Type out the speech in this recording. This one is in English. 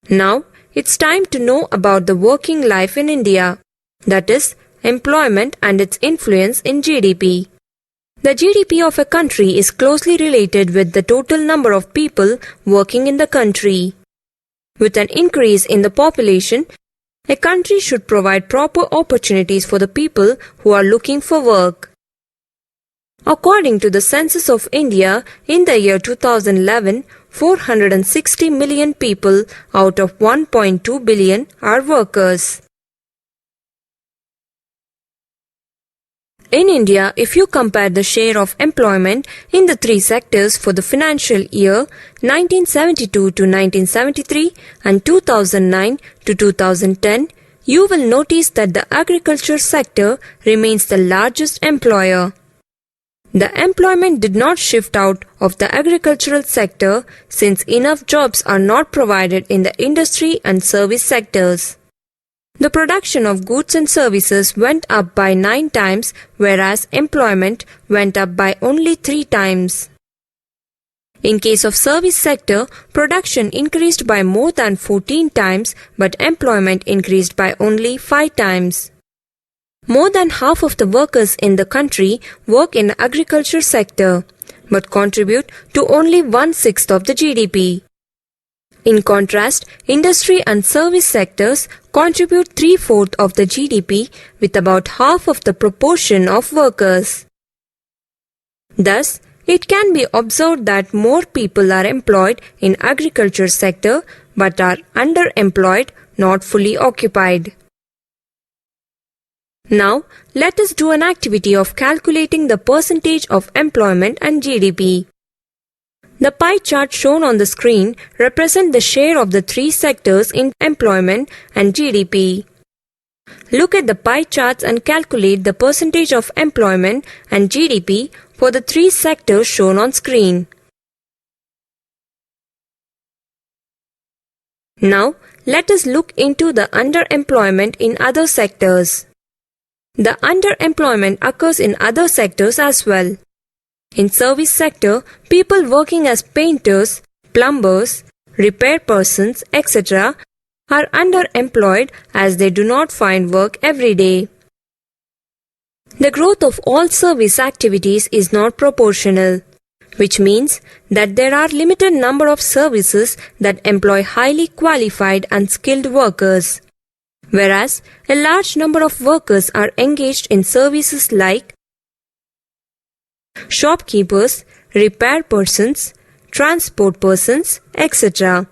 Now, it's time to know about the working life in India, that is, employment and its influence in GDP. The GDP of a country is closely related with the total number of people working in the country. With an increase in the population, a country should provide proper opportunities for the people who are looking for work. According to the Census of India, in the year 2011, 460 million people out of 1.2 billion are workers. In India, if you compare the share of employment in the three sectors for the financial year 1972 to 1973 and 2009 to 2010, you will notice that the agriculture sector remains the largest employer. The employment did not shift out of the agricultural sector since enough jobs are not provided in the industry and service sectors. The production of goods and services went up by 9 times, whereas employment went up by only 3 times. In case of service sector, production increased by more than 14 times, but employment increased by only 5 times. More than half of the workers in the country work in the agriculture sector, but contribute to only 1/6 of the GDP. In contrast, industry and service sectors contribute 3/4 of the GDP with about half of the proportion of workers. Thus, it can be observed that more people are employed in agriculture sector but are underemployed, not fully occupied. Now, let us do an activity of calculating the percentage of employment and GDP. The pie chart shown on the screen represents the share of the three sectors in employment and GDP. Look at the pie charts and calculate the percentage of employment and GDP for the three sectors shown on screen. Now, let us look into the underemployment in other sectors. The underemployment occurs in other sectors as well. In service sector, people working as painters, plumbers, repair persons, etc. are underemployed as they do not find work every day. The growth of all service activities is not proportional, which means that there are limited number of services that employ highly qualified and skilled workers, whereas a large number of workers are engaged in services like shopkeepers, repair persons, transport persons, etc.